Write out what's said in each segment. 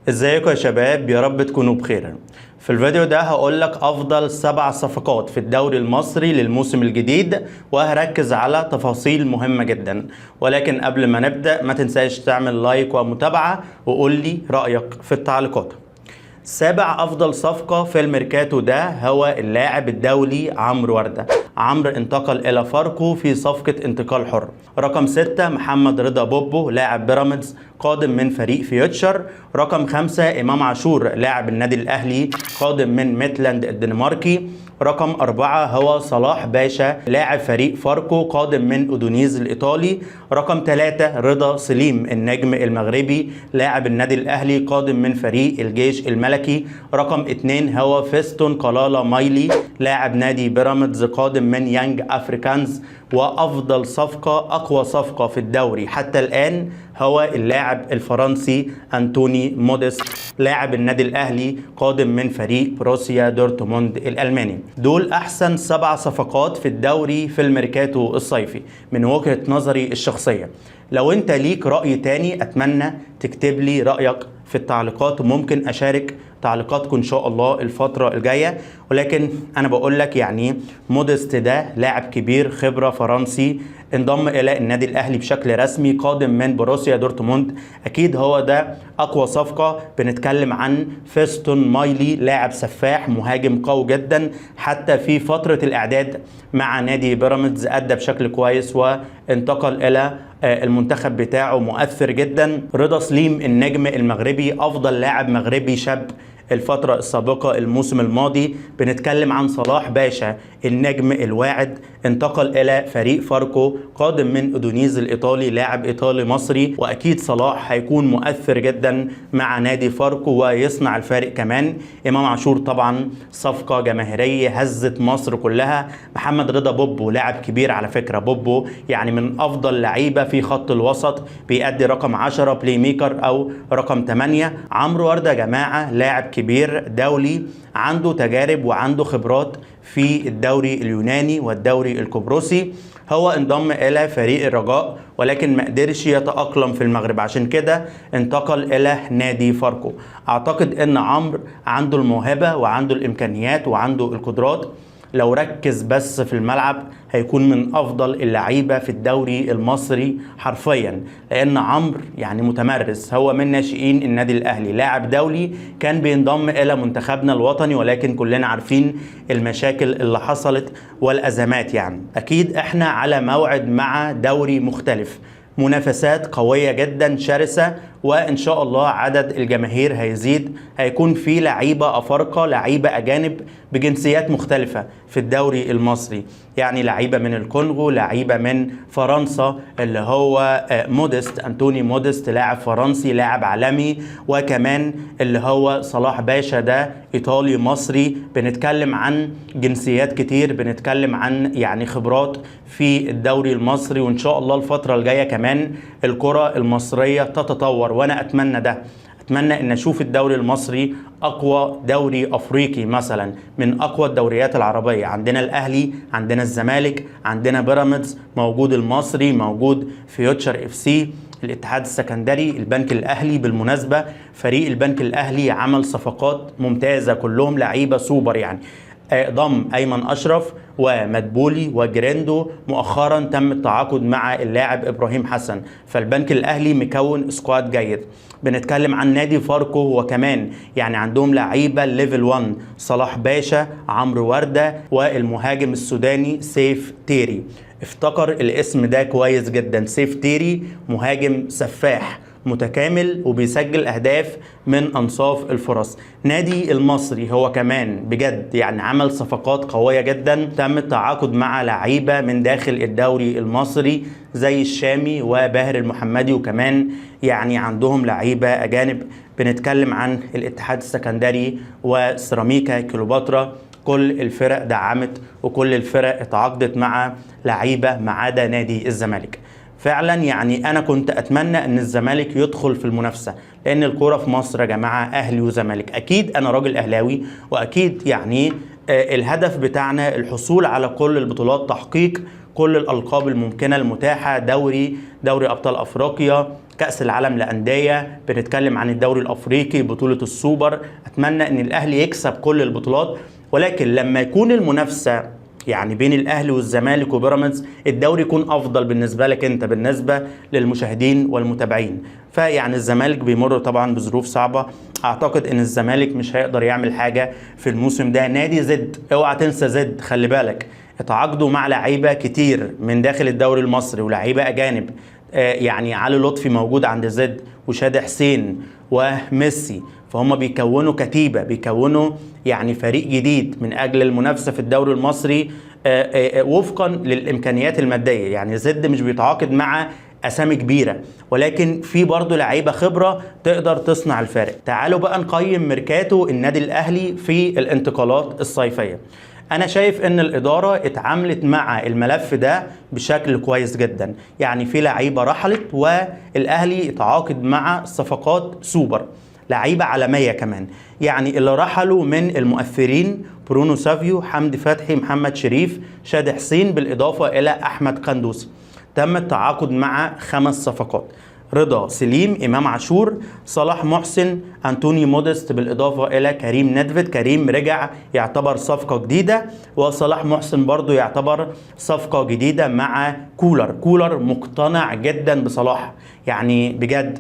ازيكم يا شباب، يا رب تكونوا بخير. في الفيديو ده هقول لك افضل 7 صفقات في الدوري المصري للموسم الجديد، وهركز على تفاصيل مهمة جدا. ولكن قبل ما نبدأ ما تنساش تعمل لايك ومتابعة وقول لي رأيك في التعليقات. سابع افضل صفقة في الميركاتو ده هو اللاعب الدولي عمرو وردة. عمرو انتقل الى فاركو في صفقة انتقال حر. رقم 6 محمد رضا بوبو لاعب بيراميدز قادم من فريق فيوتشر. رقم 5 امام عاشور لاعب النادي الاهلي قادم من ميتلاند الدنماركي. رقم 4 هو صلاح باشا لاعب فريق فاركو قادم من أودونيز الإيطالي. رقم 3 رضا سليم النجم المغربي لاعب النادي الأهلي قادم من فريق الجيش الملكي. رقم 2 هو فيستون قلالة مايلي لاعب نادي بيراميدز قادم من يانج أفريكانز. وأفضل صفقة أقوى صفقة في الدوري حتى الآن هو اللاعب الفرنسي أنتوني موديست لاعب النادي الأهلي قادم من فريق بروسيا دورتموند الألماني. دول أحسن 7 صفقات في الدوري في الميركاتو الصيفي من وجهة نظري الشخصية. لو أنت ليك رأي تاني أتمنى تكتب لي رأيك في التعليقات، وممكن أشارك تعليقاتكم إن شاء الله الفترة الجاية. ولكن أنا بقول لك يعني موديست ده لاعب كبير خبرة فرنسي انضم إلى النادي الأهلي بشكل رسمي قادم من بروسيا دورتموند، أكيد هو ده أقوى صفقة. بنتكلم عن فيستون مايلي لاعب سفاح مهاجم قوي جدا، حتى في فترة الإعداد مع نادي بيراميدز أدى بشكل كويس وانتقل إلى المنتخب بتاعه مؤثر جدا. رضا سليم النجم المغربي أفضل لاعب مغربي شاب الفترة السابقة الموسم الماضي. بنتكلم عن صلاح باشا النجم الواعد انتقل إلى فريق فاركو قادم من أودونيز الإيطالي لاعب إيطالي مصري، وأكيد صلاح هيكون مؤثر جدا مع نادي فاركو ويصنع الفارق كمان. إمام عاشور طبعا صفقة جماهيرية هزت مصر كلها. محمد رضا بوبو لاعب كبير على فكرة، بوبو يعني من أفضل لعيبة في خط الوسط، بيأدي رقم 10 بلاي ميكر أو رقم 8. عمرو وردة يا جماعة لاعب كبير دولي عنده تجارب وعنده خبرات في الدوري اليوناني والدوري القبرصي. هو انضم الى فريق الرجاء ولكن ما قدرش يتأقلم في المغرب، عشان كده انتقل الى نادي فاركو. اعتقد ان عمرو عنده الموهبة وعنده الامكانيات وعنده القدرات، لو ركز بس في الملعب هيكون من أفضل اللعيبة في الدوري المصري حرفيا، لأن عمرو يعني متمرس، هو من ناشئين النادي الأهلي، لاعب دولي كان بينضم إلى منتخبنا الوطني، ولكن كلنا عارفين المشاكل اللي حصلت والأزمات. يعني أكيد إحنا على موعد مع دوري مختلف، منافسات قوية جدا شرسة، وإن شاء الله عدد الجماهير هيزيد، هيكون في لعيبة أفارقة لعيبة أجانب بجنسيات مختلفة في الدوري المصري، يعني لعيبة من الكونغو، لعيبة من فرنسا اللي هو موديست أنتوني موديست لاعب فرنسي لاعب عالمي، وكمان اللي هو صلاح باشا ده إيطالي مصري. بنتكلم عن جنسيات كتير، بنتكلم عن يعني خبرات في الدوري المصري، وإن شاء الله الفترة الجاية كمان الكرة المصرية تتطور، وأنا أتمنى ده. أتمنى أن أشوف الدوري المصري أقوى دوري أفريقي مثلا، من أقوى الدوريات العربية. عندنا الأهلي، عندنا الزمالك، عندنا بيراميدز، موجود المصري، موجود فيوتشر اف سي، الاتحاد السكندري، البنك الأهلي. بالمناسبة فريق البنك الأهلي عمل صفقات ممتازة كلهم لعيبة سوبر، يعني ضم أيمن أشرف ومدبولي وجريندو، مؤخرا تم التعاقد مع اللاعب إبراهيم حسن. فالبنك الأهلي مكون سكواد جيد. بنتكلم عن نادي فاركو وكمان يعني عندهم لعيبة ليفل 1، صلاح باشا، عمرو وردة، والمهاجم السوداني سيف تيري. افتكر الاسم ده كويس جدا، سيف تيري مهاجم سفاح متكامل وبيسجل أهداف من أنصاف الفرص. نادي المصري هو كمان بجد يعني عمل صفقات قوية جدا، تم التعاقد مع لعيبة من داخل الدوري المصري زي الشامي وباهر المحمدي، وكمان يعني عندهم لعيبة أجانب. بنتكلم عن الاتحاد السكندري وسيراميكا كليوباترا. كل الفرق دعمت وكل الفرق اتعاقدت مع لعيبة ما عدا نادي الزمالك. فعلا يعني انا كنت اتمنى ان الزمالك يدخل في المنافسه، لان الكوره في مصر يا جماعه اهلي وزمالك. اكيد انا راجل اهلاوي، واكيد يعني الهدف بتاعنا الحصول على كل البطولات، تحقيق كل الالقاب الممكنه المتاحه، دوري ابطال افريقيا، كأس العالم للأندية، بنتكلم عن الدوري الأفريقي، بطولة السوبر. أتمنى أن الأهلي يكسب كل البطولات، ولكن لما يكون المنافسة يعني بين الأهلي والزمالك وبيراميدز، الدوري يكون أفضل بالنسبة لك أنت، بالنسبة للمشاهدين والمتابعين. فيعني الزمالك بيمر طبعا بظروف صعبة، أعتقد أن الزمالك مش هيقدر يعمل حاجة في الموسم ده. نادي زد، اوعى تنسى زد، خلي بالك اتعاقدوا مع لعيبة كتير من داخل الدوري المصري ولاعيبة أجانب. يعني علي لطفي موجود عند زد، وشادي حسين وميسي، فهم بيكونوا كتيبة، بيكونوا يعني فريق جديد من أجل المنافسة في الدوري المصري وفقا للإمكانيات المادية. يعني زد مش بيتعاقد مع أسامي كبيرة، ولكن في برضه لعيبة خبرة تقدر تصنع الفارق. تعالوا بقى نقيم ميركاتو النادي الأهلي في الانتقالات الصيفية. أنا شايف إن الإدارة اتعاملت مع الملف ده بشكل كويس جدا. يعني في لعيبة رحلت، والأهلي اتعاقد مع صفقات سوبر، لعيبة عالمية كمان. يعني اللي رحلوا من المؤثرين برونو سافيو، حمدي فتحي، محمد شريف، شادي حسين، بالإضافة إلى أحمد قندوسي. تم التعاقد مع 5 صفقات: رضا سليم، إمام عاشور، صلاح محسن، أنتوني مودست، بالإضافة إلى كريم ندفد. كريم رجع يعتبر صفقة جديدة، وصلاح محسن برضو يعتبر صفقة جديدة مع كولر مقتنع جدا بصلاح، يعني بجد،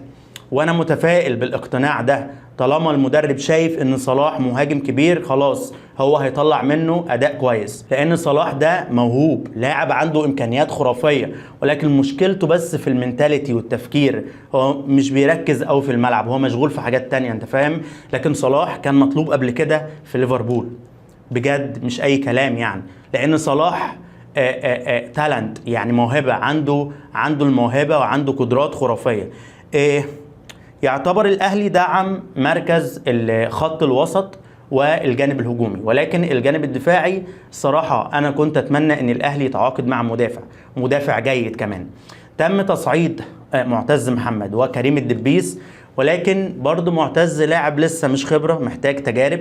وأنا متفائل بالاقتناع ده. طالما المدرب شايف ان صلاح مهاجم كبير، خلاص هو هيطلع منه اداء كويس، لان صلاح ده موهوب، لاعب عنده امكانيات خرافيه، ولكن مشكلته بس في المينتاليتي والتفكير. هو مش بيركز قوي في الملعب، هو مشغول في حاجات تانية، انت فاهم. لكن صلاح كان مطلوب قبل كده في ليفربول، بجد مش اي كلام يعني، لان صلاح تالنت، يعني موهبه، عنده الموهبه وعنده قدرات خرافيه. يعتبر الأهلي دعم مركز خط الوسط والجانب الهجومي، ولكن الجانب الدفاعي صراحة أنا كنت أتمنى أن الأهلي يتعاقد مع مدافع جيد كمان. تم تصعيد معتز محمد وكريم الدبيس، ولكن برضو معتز لاعب لسه مش خبرة، محتاج تجارب.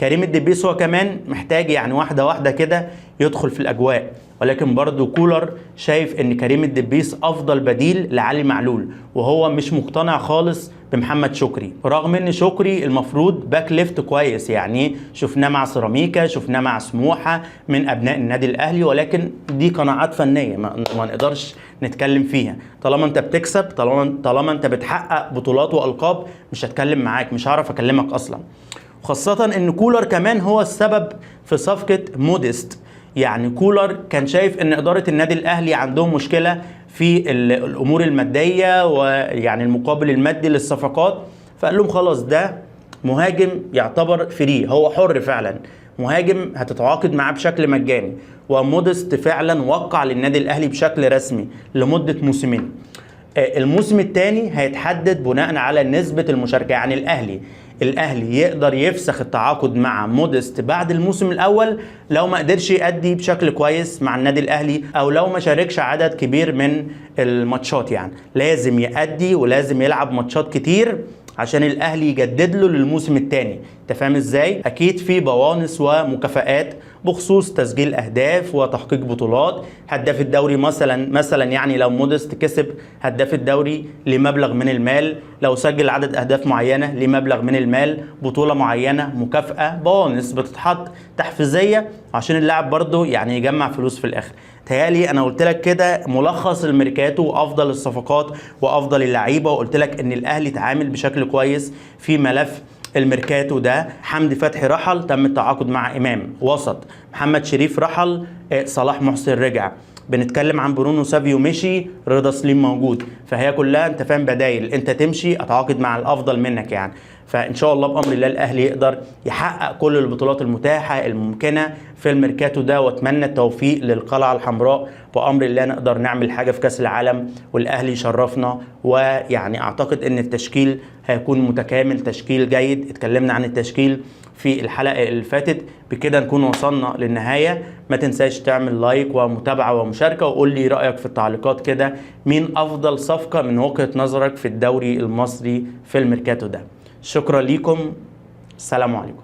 كريم الدبيس هو كمان محتاج يعني واحدة واحدة كده يدخل في الأجواء، ولكن برضو كولر شايف ان كريم الدبيس افضل بديل لعلي معلول، وهو مش مقتنع خالص بمحمد شكري، رغم ان شكري المفروض باك ليفت كويس. يعني شفناه مع سيراميكا، شفناه مع سموحة من ابناء النادي الاهلي، ولكن دي قناعات فنية ما نقدرش نتكلم فيها. طالما انت بتكسب، طالما انت بتحقق بطولات والقاب، مش هتكلم معاك، مش هعرف اكلمك اصلا. خاصة ان كولر كمان هو السبب في صفقة مودست. يعني كولر كان شايف ان ادارة النادي الاهلي عندهم مشكلة في الامور المادية، ويعني المقابل المادي للصفقات، فقال لهم خلاص ده مهاجم يعتبر فري، هو حر فعلا، مهاجم هتتعاقد معاه بشكل مجاني. ومودست فعلا وقع للنادي الاهلي بشكل رسمي لمدة موسمين. الموسم الثاني هيتحدد بناء على نسبة المشاركة. يعني الأهلي يقدر يفسخ التعاقد مع مودست بعد الموسم الأول لو ما قدرش يأدي بشكل كويس مع النادي الأهلي، أو لو ما شاركش عدد كبير من الماتشات. يعني لازم يأدي ولازم يلعب ماتشات كتير عشان الأهلي يجدد له للموسم الثاني. انت فاهم ازاي؟ اكيد في بوانص ومكافآت بخصوص تسجيل اهداف وتحقيق بطولات. هداف الدوري مثلا يعني لو مودست كسب هداف الدوري لمبلغ من المال، لو سجل عدد اهداف معينه لمبلغ من المال، بطوله معينه، مكافاه، بوانص بتتحط تحفيزيه عشان اللاعب برضه يعني يجمع فلوس في الاخر. تهيألي انا قلت لك كده ملخص الميركاتو وافضل الصفقات وافضل اللعيبه، وقلت لك ان الاهلي اتعامل بشكل كويس في ملف الميركاتو ده. حمدي فتحي رحل، تم التعاقد مع امام وسط. محمد شريف رحل، صلاح محسن رجع. بنتكلم عن برونو سافيو مشي، رضا سليم موجود. فهي كلها انت فاهم بدايل، انت تمشي اتعاقد مع الافضل منك يعني. فان شاء الله بامر الله الاهلي يقدر يحقق كل البطولات المتاحه الممكنه في الميركاتو ده، واتمنى التوفيق للقلعه الحمراء. بامر الله نقدر نعمل حاجه في كاس العالم والاهلي يشرفنا. ويعني اعتقد ان التشكيل هيكون متكامل، تشكيل جيد. اتكلمنا عن التشكيل في الحلقه اللي فاتت، بكده نكون وصلنا للنهايه. ما تنساش تعمل لايك ومتابعه ومشاركه، وقول لي رايك في التعليقات كده، مين افضل صفقه من وجهه نظرك في الدوري المصري في الميركاتو ده. شكرا ليكم، السلام عليكم.